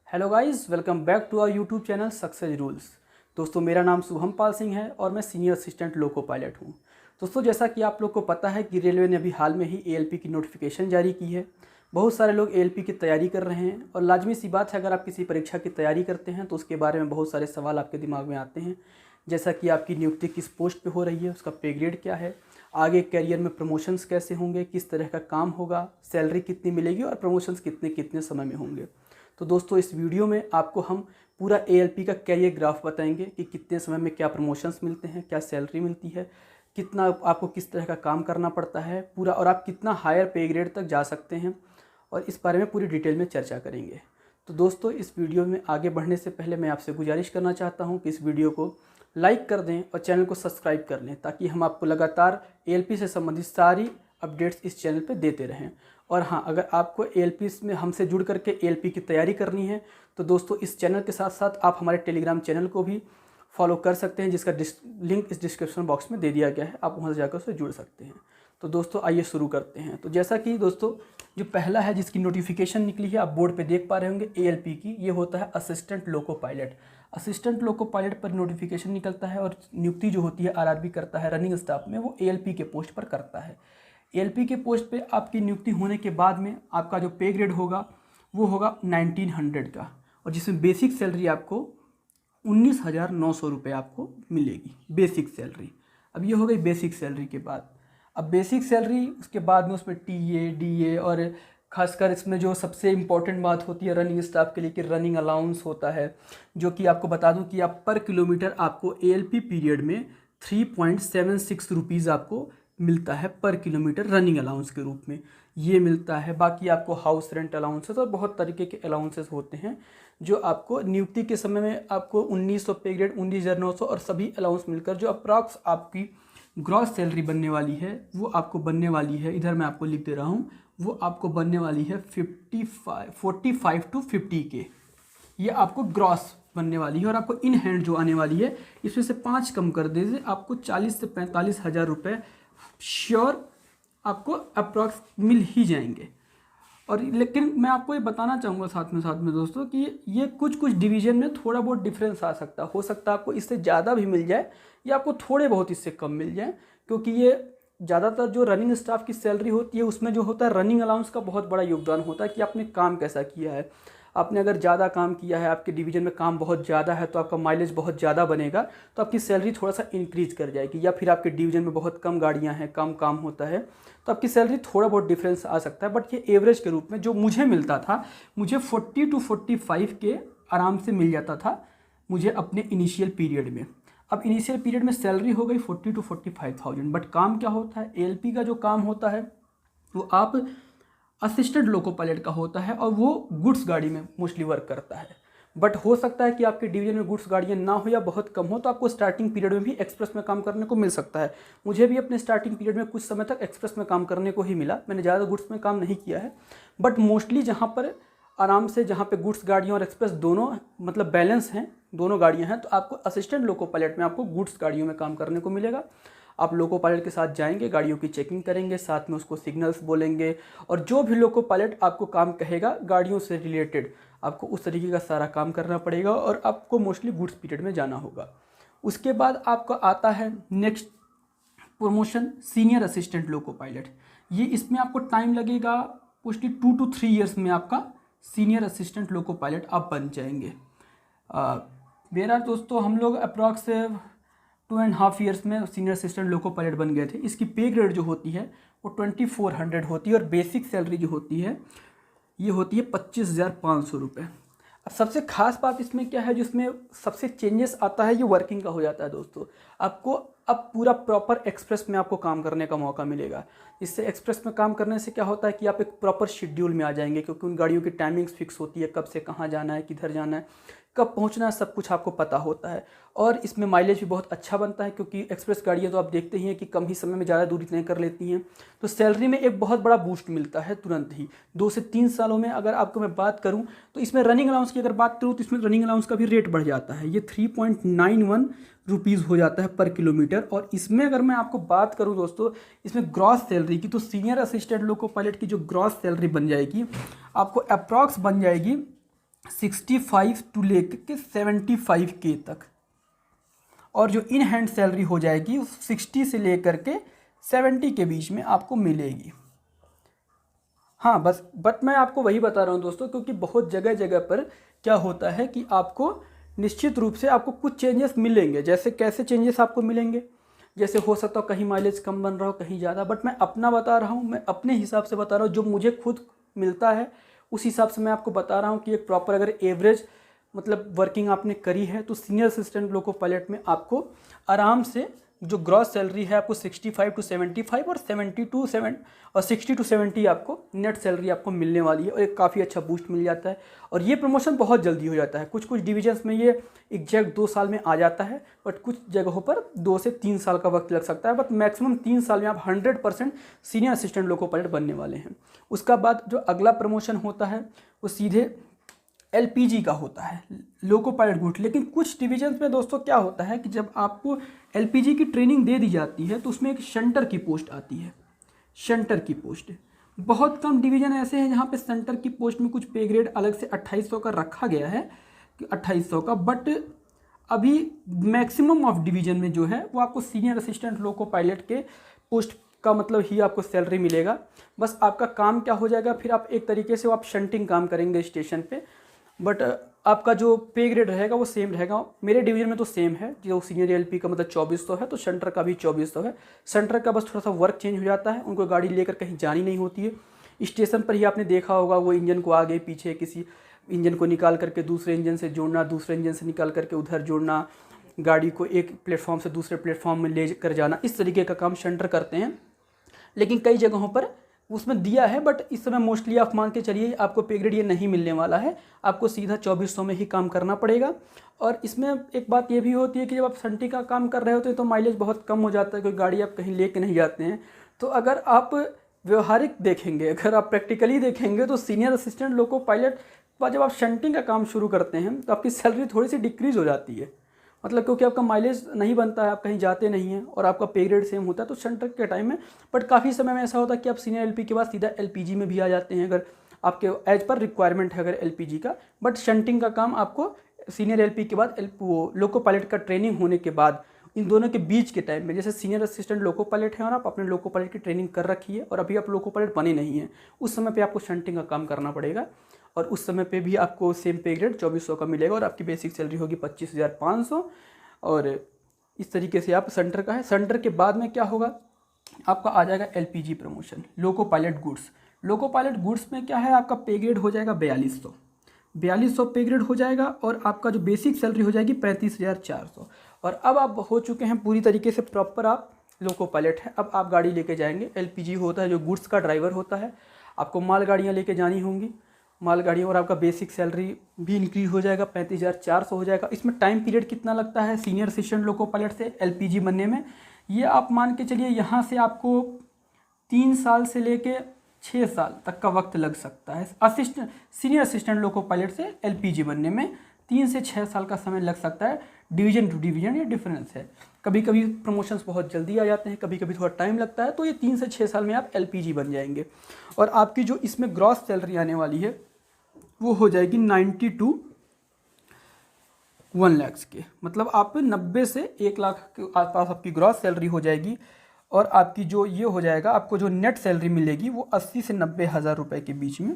Hello guys, welcome back to our YouTube channel success rules. दोस्तों, मेरा नाम शुभम पाल सिंह है और मैं सीनियर असिस्टेंट लोको पायलट हूं। दोस्तों, जैसा कि आप लोग को पता है कि रेलवे ने अभी हाल में ही एएलपी की नोटिफिकेशन जारी की है। बहुत सारे लोग एएलपी की तैयारी कर रहे हैं और लाजमी सी बात है, अगर आप किसी परीक्षा की तैयारी करते हैं तो उसके बारे में बहुत सारे सवाल आपके दिमाग में आते हैं। जैसा कि आपकी नियुक्ति किस पोस्ट पे हो रही है, उसका पे ग्रेड क्या है, आगे करियर में प्रमोशंस कैसे होंगे, किस तरह का काम होगा, सैलरी कितनी मिलेगी और प्रमोशंस कितने कितने समय में होंगे। तो दोस्तों, इस वीडियो में आपको हम पूरा एएलपी का कैरियर ग्राफ बताएंगे कि कितने समय में क्या प्रमोशंस मिलते हैं, क्या सैलरी मिलती है, कितना आपको किस तरह का काम करना पड़ता है पूरा, और आप कितना हायर पे ग्रेड तक जा सकते हैं, और इस बारे में पूरी डिटेल में चर्चा करेंगे। तो दोस्तों, इस वीडियो में आगे बढ़ने से पहले मैं आपसे गुजारिश करना चाहता हूं कि इस वीडियो को लाइक कर दें और चैनल को सब्सक्राइब कर लें, ताकि हम आपको लगातार एएलपी से संबंधित सारी अपडेट्स इस चैनल पे देते रहें। और हाँ, अगर आपको एएलपी में हमसे जुड़ करके एएलपी की तैयारी करनी है तो दोस्तों, इस चैनल के साथ साथ आप हमारे टेलीग्राम चैनल को भी फॉलो कर सकते हैं, जिसका लिंक इस डिस्क्रिप्शन बॉक्स में दे दिया गया है। आप वहाँ से जाकर उससे जुड़ सकते हैं। तो दोस्तों, आइए शुरू करते हैं। तो जैसा कि दोस्तों, जो पहला है जिसकी नोटिफिकेशन निकली है, आप बोर्ड पे देख पा रहे होंगे एएलपी की, ये होता है assistant loco pilot. Assistant loco pilot पर नोटिफिकेशन निकलता है और नियुक्ति जो होती है आरआरबी करता है रनिंग स्टाफ में, वो एएलपी के पोस्ट पर करता है। एएलपी के पोस्ट पे आपकी नियुक्ति होने के बाद में आपका जो पे ग्रेड होगा वो होगा 1900 का, और जिसमें बेसिक सैलरी आपको 19,900 रुपये आपको मिलेगी, बेसिक सैलरी। अब ये हो गई बेसिक सैलरी के बाद। अब बेसिक सैलरी उसके बाद में उसमें टीए, डीए और खासकर इसमें जो सबसे इम्पॉर्टेंट बात होती है रनिंग स्टाफ के लिए कि रनिंग अलाउंस होता है, जो कि आपको बता दूं कि आप पर किलोमीटर आपको एएलपी पीरियड में 3.76 रुपीज़ आपको मिलता है पर किलोमीटर रनिंग अलाउंस के रूप में, ये मिलता है। बाकी आपको हाउस रेंट अलाउंसेस और बहुत तरीके के अलाउंसेस होते हैं जो आपको नियुक्ति के समय में आपको 1900 पे ग्रेड, 19,900 और सभी अलाउंस मिलकर जो अप्रॉक्स आपकी ग्रॉस सैलरी बनने वाली है वो आपको बनने वाली है, इधर मैं आपको लिख दे रहा हूँ, वो आपको बनने वाली है 45 टू 50 के, ये आपको ग्रॉस बनने वाली है। और आपको इन हैंड जो आने वाली है, इसमें से 5 कम कर दीजिए, आपको 40 से 45 हज़ार रुपये श्योर आपको अप्रॉक्स मिल ही जाएंगे। और लेकिन मैं आपको ये बताना चाहूँगा साथ में दोस्तों कि ये कुछ डिवीज़न में थोड़ा बहुत डिफरेंस आ सकता है। हो सकता है आपको इससे ज़्यादा भी मिल जाए या आपको थोड़े बहुत इससे कम मिल जाए, क्योंकि ये ज़्यादातर जो रनिंग स्टाफ की सैलरी होती है उसमें जो होता है रनिंग अलाउंस का बहुत बड़ा योगदान होता है कि आपने काम कैसा किया है। आपने अगर ज़्यादा काम किया है, आपके डिवीज़न में काम बहुत ज़्यादा है, तो आपका माइलेज बहुत ज़्यादा बनेगा, तो आपकी सैलरी थोड़ा सा इंक्रीज़ कर जाएगी। या फिर आपके डिवीज़न में बहुत कम गाड़ियाँ हैं, कम काम होता है, तो आपकी सैलरी थोड़ा बहुत डिफरेंस आ सकता है। बट ये एवरेज के रूप में जो मुझे मिलता था, मुझे 40 टू 45 के आराम से मिल जाता था मुझे अपने इनिशियल पीरियड में। अब इनिशियल पीरियड में सैलरी हो गई 40 टू 45,000, बट काम क्या होता है, एएलपी का जो काम होता है वो आप असिस्टेंट लोको पायलट का होता है और वो गुड्स गाड़ी में मोस्टली वर्क करता है। बट हो सकता है कि आपके डिवीजन में गुड्स गाड़ियाँ ना हो या बहुत कम हो, तो आपको स्टार्टिंग पीरियड में भी एक्सप्रेस में काम करने को मिल सकता है। मुझे भी अपने स्टार्टिंग पीरियड में कुछ समय तक एक्सप्रेस में काम करने को ही मिला, मैंने ज़्यादा गुड्स में काम नहीं किया है। बट मोस्टली जहाँ पर आराम से, जहाँ पे गुड्स गाड़ियाँ और एक्सप्रेस दोनों मतलब बैलेंस हैं, दोनों गाड़ियाँ हैं, तो आपको असिस्टेंट लोको पायलट में आपको गुड्स गाड़ियों में काम करने को मिलेगा। आप लोको पायलट के साथ जाएंगे, गाड़ियों की चेकिंग करेंगे, साथ में उसको सिग्नल्स बोलेंगे, और जो भी लोको पायलट आपको काम कहेगा गाड़ियों से रिलेटेड, आपको उस तरीके का सारा काम करना पड़ेगा और आपको मोस्टली गुड्स पीरियड में जाना होगा। उसके बाद आपका आता है next promotion, senior assistant loco pilot. ये इसमें आपको टाइम लगेगा, मोस्टली 2 to 3 ईयर्स में आपका सीनियर असिस्टेंट लोको पायलट आप बन जाएंगे। मेरा दोस्तों, हम लोग अप्रॉक्स 2.5 ईयर्स में सीनियर असिस्टेंट लोको पायलट बन गए थे। इसकी पे ग्रेड जो होती है वो 2400 होती है और बेसिक सैलरी जो होती है ये होती है 25,500 रुपये। अब सबसे खास बात इसमें क्या है, जिसमें सबसे चेंजेस आता है, ये वर्किंग का हो जाता है दोस्तों। आपको अब पूरा प्रॉपर एक्सप्रेस में आपको काम करने का मौका मिलेगा। इससे एक्सप्रेस में काम करने से क्या होता है कि आप एक प्रॉपर शेड्यूल में आ जाएंगे, क्योंकि उन गाड़ियों की टाइमिंग्स फिक्स होती है, कब से कहाँ जाना है, किधर जाना है, कब पहुंचना है, सब कुछ आपको पता होता है। और इसमें माइलेज भी बहुत अच्छा बनता है, क्योंकि एक्सप्रेस गाड़ियाँ तो आप देखते ही हैं कि कम ही समय में ज़्यादा दूरी तय कर लेती हैं। तो सैलरी में एक बहुत बड़ा बूस्ट मिलता है तुरंत ही। 2 से 3 सालों में अगर आपको मैं बात करूं, तो इसमें रनिंग अलाउंस की अगर बात करूं तो इसमें रनिंग अलाउंस का भी रेट बढ़ जाता है, ये 3.91 रुपीज़ हो जाता है पर किलोमीटर। और इसमें अगर मैं आपको बात करूं दोस्तों, इसमें ग्रॉस सैलरी की, तो सीनियर असिस्टेंट लोको पायलट की जो ग्रॉस सैलरी बन जाएगी, आपको अप्रॉक्स बन जाएगी 65 टू लेकर के 75K तक, और जो इन हैंड सैलरी हो जाएगी 60 से लेकर के 70 के बीच में आपको मिलेगी। हाँ बट मैं आपको वही बता रहा हूँ दोस्तों, क्योंकि बहुत जगह जगह पर क्या होता है कि आपको निश्चित रूप से आपको कुछ चेंजेस मिलेंगे। जैसे कैसे चेंजेस आपको मिलेंगे, जैसे हो सकता है कहीं माइलेज कम बन रहा हो, कहीं ज़्यादा, बट मैं अपना बता रहा हूँ, मैं अपने हिसाब से बता रहा हूँ, जो मुझे खुद मिलता है उस हिसाब से मैं आपको बता रहा हूँ कि एक प्रॉपर अगर एवरेज मतलब वर्किंग आपने करी है तो सीनियर असिस्टेंट लोको पायलट में आपको आराम से जो ग्रॉस सैलरी है आपको 65 टू 75 और 60 टू 70 आपको नेट सैलरी आपको मिलने वाली है, और एक काफ़ी अच्छा बूस्ट मिल जाता है। और ये प्रमोशन बहुत जल्दी हो जाता है, कुछ कुछ डिविजन्स में ये एग्जैक्ट 2 साल में आ जाता है, बट कुछ जगहों पर 2 से 3 साल का वक्त लग सकता है, बट मैक्सिमम 3 साल में आप 100% सीनियर असिस्टेंट लोको पायलट बनने वाले हैं। उसका बाद जो अगला प्रमोशन होता है वो सीधे एलपीजी का होता है, लोको पायलट गुड। लेकिन कुछ डिविजन्स में दोस्तों क्या होता है कि जब आपको एलपीजी की ट्रेनिंग दे दी जाती है तो उसमें एक शंटर की पोस्ट आती है। शंटर की पोस्ट बहुत कम डिवीजन ऐसे हैं जहाँ पे सेंटर की पोस्ट में कुछ पे ग्रेड अलग से 2800 का रखा गया है कि 2800 का, बट अभी मैक्सिमम ऑफ डिवीजन में जो है वो आपको सीनियर असिस्टेंट लोको पायलट के पोस्ट का मतलब ही आपको सैलरी मिलेगा। बस आपका काम क्या हो जाएगा, फिर आप एक तरीके से आप शंटिंग काम करेंगे स्टेशन पे, बट आपका जो पे ग्रेड रहेगा वो सेम रहेगा। मेरे डिवीजन में तो सेम है, जो सीनियर एलपी का मतलब 2400 है, तो सेंटर का भी 2400 है। सेंटर का बस थोड़ा सा वर्क चेंज हो जाता है, उनको गाड़ी लेकर कहीं जानी नहीं होती है। स्टेशन पर ही आपने देखा होगा वो इंजन को आगे पीछे किसी इंजन को निकाल करके दूसरे इंजन से जोड़ना, दूसरे इंजन से निकाल करके उधर जोड़ना, गाड़ी को एक प्लेटफॉर्म से दूसरे प्लेटफॉर्म में ले कर जाना, इस तरीके का काम सेंटर करते हैं। लेकिन कई जगहों पर उसमें दिया है, बट इस समय मोस्टली आप मान के चलिए आपको पे ग्रेड ये नहीं मिलने वाला है, आपको सीधा 2400 में ही काम करना पड़ेगा। और इसमें एक बात ये भी होती है कि जब आप संटी का काम कर रहे होते हैं तो माइलेज बहुत कम हो जाता है, क्योंकि गाड़ी आप कहीं लेके नहीं जाते हैं। तो अगर आप व्यवहारिक देखेंगे, अगर आप प्रैक्टिकली देखेंगे, तो सीनियर असिस्टेंट लोको पायलट पर जब आप शंटिंग का काम शुरू करते हैं तो आपकी सैलरी थोड़ी सी डिक्रीज़ हो जाती है, मतलब क्योंकि आपका माइलेज नहीं बनता है, आप कहीं जाते नहीं हैं और आपका पे ग्रेड सेम होता है तो शंटर के टाइम में। बट काफ़ी समय में ऐसा होता है कि आप सीनियर एलपी के बाद सीधा एलपीजी में भी आ जाते हैं, अगर आपके एज पर रिक्वायरमेंट है अगर एलपीजी का। बट शंटिंग का काम आपको सीनियर एलपी के बाद वो लोको पायलट का ट्रेनिंग होने के बाद, इन दोनों के बीच के टाइम में, जैसे सीनियर असिस्टेंट लोको पायलट है और आप अपने लोको पायलट की ट्रेनिंग कर रखी है और अभी आप लोको पायलट बने नहीं हैं, उस समय पे आपको शंटिंग का काम करना पड़ेगा। और उस समय पे भी आपको सेम पे ग्रेड 2400 का मिलेगा और आपकी बेसिक सैलरी होगी 25,500। और इस तरीके से आप सेंटर का है। सेंटर के बाद में क्या होगा, आपका आ जाएगा LPG promotion, loco pilot goods. Loco pilot goods में क्या है, आपका पे ग्रेड हो जाएगा 4200 पे ग्रेड हो जाएगा, और आपका जो बेसिक सैलरी हो जाएगी 35,400। और अब आप हो चुके हैं पूरी तरीके से प्रॉपर आप लोको पायलट है। अब आप गाड़ी लेके जाएंगे, एलपीजी होता है जो गुड्स का ड्राइवर होता है, आपको माल गाड़ियाँ लेके जानी होंगी, मालगाड़ियों, और आपका बेसिक सैलरी भी इंक्रीज हो जाएगा, 35,400 हो जाएगा। इसमें टाइम पीरियड कितना लगता है सीनियर असिस्टेंट लोको पायलट से एलपीजी बनने में, ये आप मान के चलिए यहाँ से आपको 3 साल से लेके 6 साल तक का वक्त लग सकता है। सीनियर असिस्टेंट लोको पायलट से एलपीजी बनने में 3 से 6 साल का समय लग सकता है। डिवीजन टू डिवीजन ये डिफरेंस है, कभी कभी प्रमोशंस बहुत जल्दी आ जाते हैं, कभी कभी थोड़ा टाइम लगता है। तो ये 3 से 6 साल में आप एलपीजी बन जाएंगे। और आपकी जो इसमें ग्रॉस सैलरी आने वाली है वो हो जाएगी 90 टू 1 लाख के, मतलब आप 90 से 1 लाख के आसपास आपकी ग्रॉस सैलरी हो जाएगी। और आपकी जो ये हो जाएगा, आपको जो नेट सैलरी मिलेगी वो 80 से 90 हज़ार रुपये के बीच में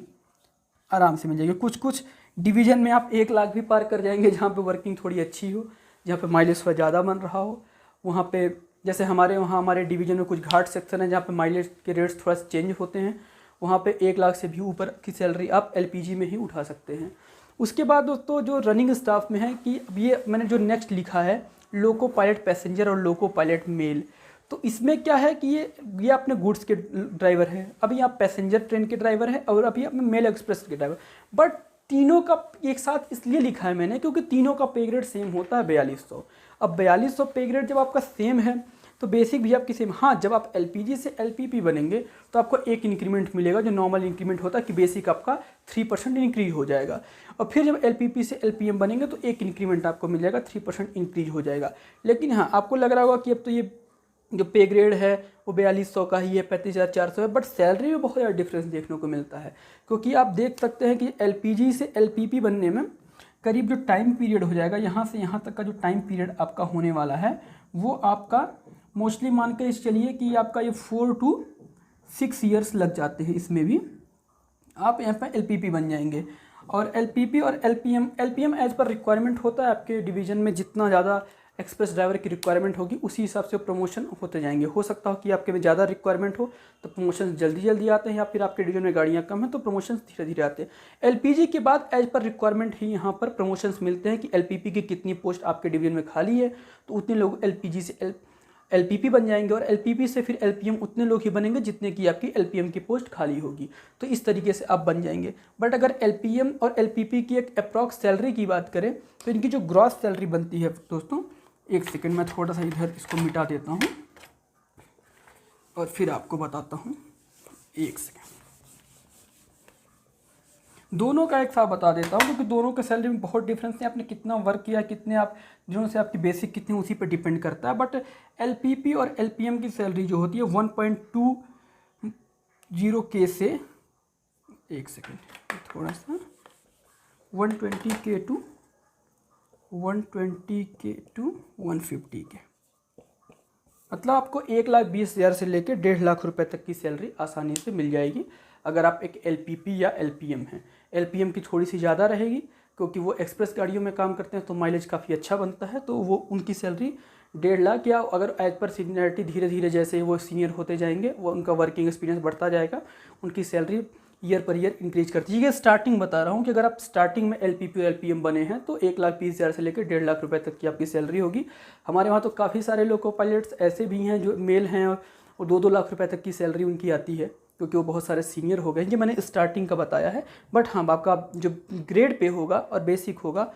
आराम से मिल जाएगी। कुछ कुछ डिवीज़न में आप 1 लाख भी पार कर जाएंगे, जहाँ पे वर्किंग थोड़ी अच्छी हो, जहाँ पे माइलेज थोड़ा ज़्यादा बन रहा हो। वहाँ पे जैसे हमारे वहाँ हमारे डिवीज़न में कुछ घाट सेक्शन है जहाँ पे माइलेज के रेट्स थोड़ा सा चेंज होते हैं, वहाँ पे 1 लाख से भी ऊपर की सैलरी आप एलपीजी में ही उठा सकते हैं। उसके बाद दोस्तों जो रनिंग स्टाफ में है कि अब ये मैंने जो नेक्स्ट लिखा है लोको पायलट पैसेंजर और लोको पायलट मेल, तो इसमें क्या है कि ये अपने गुड्स के ड्राइवर है, अभी आप पैसेंजर ट्रेन के ड्राइवर है और अभी अपने मेल एक्सप्रेस के ड्राइवर। बट तीनों का एक साथ इसलिए लिखा है मैंने क्योंकि तीनों का पे ग्रेड सेम होता है 4200। अब 4200 पे ग्रेड जब आपका सेम है तो बेसिक भी आपकी सेम। हाँ, जब आप एलपीजी से एलपीपी बनेंगे तो आपको एक इंक्रीमेंट मिलेगा, जो नॉर्मल इंक्रीमेंट होता है कि बेसिक आपका 3% इंक्रीज हो जाएगा। और फिर जब एलपीपी से एलपीएम बनेंगे तो एक इंक्रीमेंट आपको मिल जाएगा, 3% इंक्रीज हो जाएगा। लेकिन हाँ, आपको लग रहा होगा कि अब तो ये जो पे ग्रेड है वो 4200 का ही है, 35,400 है, बट सैलरी में बहुत ज़्यादा डिफरेंस देखने को मिलता है। क्योंकि आप देख सकते हैं कि एलपीजी से एलपीपी बनने में करीब जो टाइम पीरियड हो जाएगा, यहाँ से यहाँ तक का जो टाइम पीरियड आपका होने वाला है वो आपका मोस्टली मान के चलिए कि आपका ये 4 to 6 ईयर्स लग जाते हैं। इसमें भी आप यहाँ पर एलपीपी बन जाएंगे। और एलपीपी और एलपीएम एज पर रिक्वायरमेंट होता है आपके डिवीज़न में। जितना ज़्यादा एक्सप्रेस ड्राइवर की रिक्वायरमेंट होगी उसी हिसाब से प्रमोशन होते जाएंगे। हो सकता हो कि आपके में ज़्यादा रिक्वायरमेंट हो तो प्रमोशन जल्दी जल्दी आते हैं, या फिर आपके डिवीजन में गाड़ियाँ कम हैं तो प्रमोशन धीरे धीरे आते हैं। एलपीजी के बाद एज पर रिक्वायरमेंट ही यहाँ पर प्रमोशंस मिलते हैं कि एलपीपी की कितनी पोस्ट आपके डिवीजन में खाली है, तो उतने लोग एलपीजी से एलपीपी बन जाएंगे, और एलपीपी से फिर एलपीएम उतने लोग ही बनेंगे जितने की आपकी एलपीएम की पोस्ट खाली होगी। तो इस तरीके से आप बन जाएंगे। बट अगर एलपीएम और एलपीपी की एक अप्रॉक्स सैलरी की बात करें तो इनकी जो ग्रॉस सैलरी बनती है दोस्तों, एक सेकंड मैं थोड़ा सा इधर इसको मिटा देता हूँ और फिर आपको बताता हूँ। एक सेकंड, दोनों का एक साथ बता देता हूँ क्योंकि दोनों के सैलरी में बहुत डिफरेंस है। आपने कितना वर्क किया, कितने आप जिन्होंने से आपकी बेसिक कितनी, उसी पे डिपेंड करता है। बट एलपीपी और एलपीएम की सैलरी जो होती है 1.20K से, एक सेकंड थोड़ा सा, 120K टू 150K, मतलब आपको 1,20,000 से लेकर 1.5 लाख रुपए तक की सैलरी आसानी से मिल जाएगी अगर आप एक एलपीपी या एलपीएम हैं। एलपीएम की थोड़ी सी ज़्यादा रहेगी क्योंकि वो एक्सप्रेस गाड़ियों में काम करते हैं तो माइलेज काफ़ी अच्छा बनता है, तो वो उनकी सैलरी 1.5 लाख, या अगर एज पर सीनियरिटी धीरे धीरे जैसे वो सीनियर होते जाएंगे वो उनका वर्किंग एक्सपीरियंस बढ़ता जाएगा, उनकी salary year per year increase करती है। ये स्टार्टिंग बता रहा हूँ कि अगर आप स्टार्टिंग में एलपीपी और एलपीएम बने हैं तो 1,20,000 से लेकर 1.5 लाख रुपए तक की आपकी सैलरी होगी। हमारे वहाँ तो काफ़ी सारे लोको पायलट्स ऐसे भी हैं जो मेल हैं और 2-2 लाख रुपए तक की सैलरी उनकी आती है क्योंकि वो बहुत सारे सीनियर हो गए। ये मैंने स्टार्टिंग का बताया है। बट हाँ, आपका जो ग्रेड पे होगा और बेसिक होगा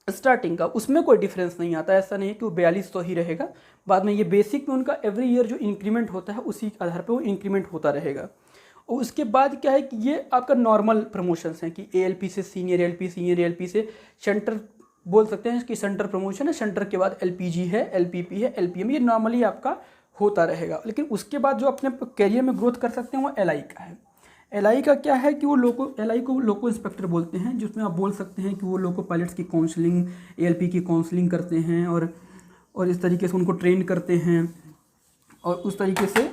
स्टार्टिंग का, उसमें कोई डिफरेंस नहीं आता। ऐसा नहीं है कि वो 4200 ही रहेगा, बाद में ये बेसिक में उनका एवरी ईयर जो इंक्रीमेंट होता है उसी आधार पर वो इंक्रीमेंट होता रहेगा। और उसके बाद क्या है कि ये आपका नॉर्मल प्रमोशंस हैं कि एएलपी से सीनियर एलपी, सीनियर एलपी से सेंटर बोल सकते हैं कि सेंटर प्रमोशन है, सेंटर के बाद एलपीजी है, एलपीपी है, एलपीएम, ये नॉर्मली आपका होता रहेगा। लेकिन उसके बाद जो अपने कैरियर में ग्रोथ कर सकते हैं वो एलआई का है। एलआई का क्या है कि वो एलआई को लोको इंस्पेक्टर बोलते हैं, जिसमें आप बोल सकते हैं कि वो लोको पायलट्स की काउंसलिंग, एएलपी की काउंसलिंग करते हैं और इस तरीके से उनको ट्रेन करते हैं और उस तरीके से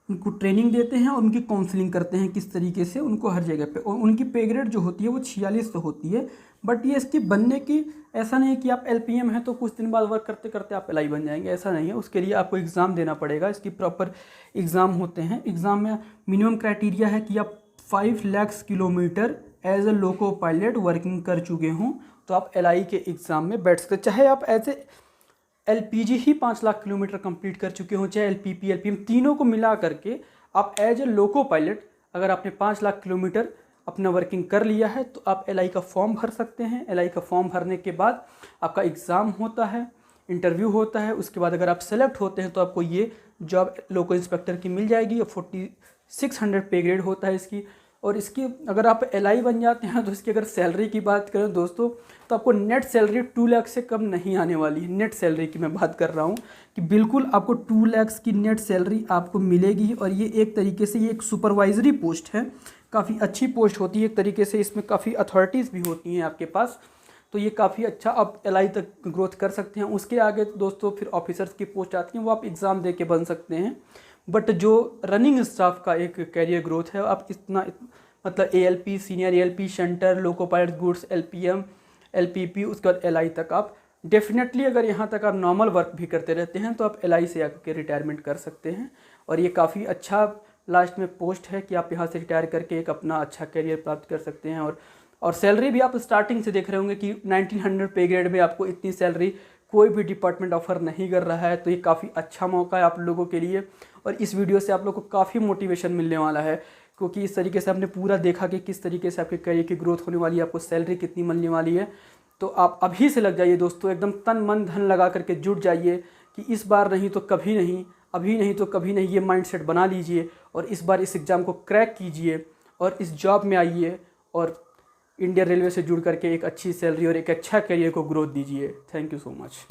उनको ट्रेनिंग देते हैं और उनकी काउंसलिंग करते हैं किस तरीके से उनको हर जगह पे। और उनकी पे ग्रेड जो होती है वो 4600 होती है। बट ये इसकी बनने की ऐसा नहीं है कि आप एलपीएम हैं तो कुछ दिन बाद वर्क करते करते आप एलआई बन जाएंगे, ऐसा नहीं है। उसके लिए आपको एग्ज़ाम देना पड़ेगा, इसकी प्रॉपर एग्ज़ाम होते हैं। एग्ज़ाम में मिनिमम क्राइटेरिया है कि आप 5 lakh kilometre as a loco pilot working कर चुके हों तो आप एलआई के एग्ज़ाम में बैठ सकते। चाहे आप एज ए एलपीजी ही 5 लाख किलोमीटर कंप्लीट कर चुके हों, चाहे एलपीपी एलपीएम तीनों को मिला करके आप एज ए लोको पायलट अगर आपने 5 लाख किलोमीटर अपना वर्किंग कर लिया है तो आप एलआई का फॉर्म भर सकते हैं। एलआई का फॉर्म भरने के बाद आपका एग्ज़ाम होता है, इंटरव्यू होता है। उसके बाद अगर आप सेलेक्ट होते हैं तो आपको ये जॉब लोको इंस्पेक्टर की मिल जाएगी। 4600 पे ग्रेड होता है इसकी। और इसकी अगर आप एलआई बन जाते हैं तो इसकी अगर सैलरी की बात करें दोस्तों तो आपको नेट सैलरी 2 लाख से कम नहीं आने वाली है। नेट सैलरी की मैं बात कर रहा हूँ कि बिल्कुल आपको 2 लाख की नेट सैलरी आपको मिलेगी। और ये एक तरीके से ये एक सुपरवाइजरी पोस्ट है, काफ़ी अच्छी पोस्ट होती है एक तरीके से। इसमें काफ़ी अथॉरिटीज़ भी होती हैं आपके पास, तो ये काफ़ी अच्छा आप एलआई तक ग्रोथ कर सकते हैं। उसके आगे दोस्तों फिर ऑफिसर्स की पोस्ट आती हैं, वो आप एग्ज़ाम दे के बन सकते हैं। बट जो रनिंग स्टाफ का एक कैरियर ग्रोथ है आप इतना मतलब ALP, senior ALP, centre, loco pilot goods, LPM, LPP, उसके बाद एलआई तक आप डेफिनेटली अगर यहाँ तक आप नॉर्मल वर्क भी करते रहते हैं तो आप एलआई से आकर के रिटायरमेंट कर सकते हैं। और ये काफ़ी अच्छा लास्ट में पोस्ट है कि आप यहाँ से रिटायर करके एक अपना अच्छा करियर प्राप्त कर सकते हैं। और सैलरी भी आप स्टार्टिंग से देख रहे होंगे कि 1900 पे ग्रेड में आपको इतनी सैलरी कोई भी डिपार्टमेंट ऑफर नहीं कर रहा है। तो ये काफ़ी अच्छा मौका है आप लोगों के लिए। और इस वीडियो से आप लोग को काफ़ी मोटिवेशन मिलने वाला है क्योंकि इस तरीके से आपने पूरा देखा कि किस तरीके से आपके करियर की ग्रोथ होने वाली है, आपको सैलरी कितनी मिलने वाली है। तो आप अभी से लग जाइए दोस्तों, एकदम तन मन धन लगा करके जुट जाइए कि इस बार नहीं तो कभी नहीं, अभी नहीं तो कभी नहीं, ये माइंडसेट बना लीजिए और इस बार इस एग्ज़ाम को क्रैक कीजिए और इस जॉब में आइए और इंडियन रेलवे से जुड़ करके एक अच्छी सैलरी और एक अच्छा करियर को ग्रोथ दीजिए। Thank you so much.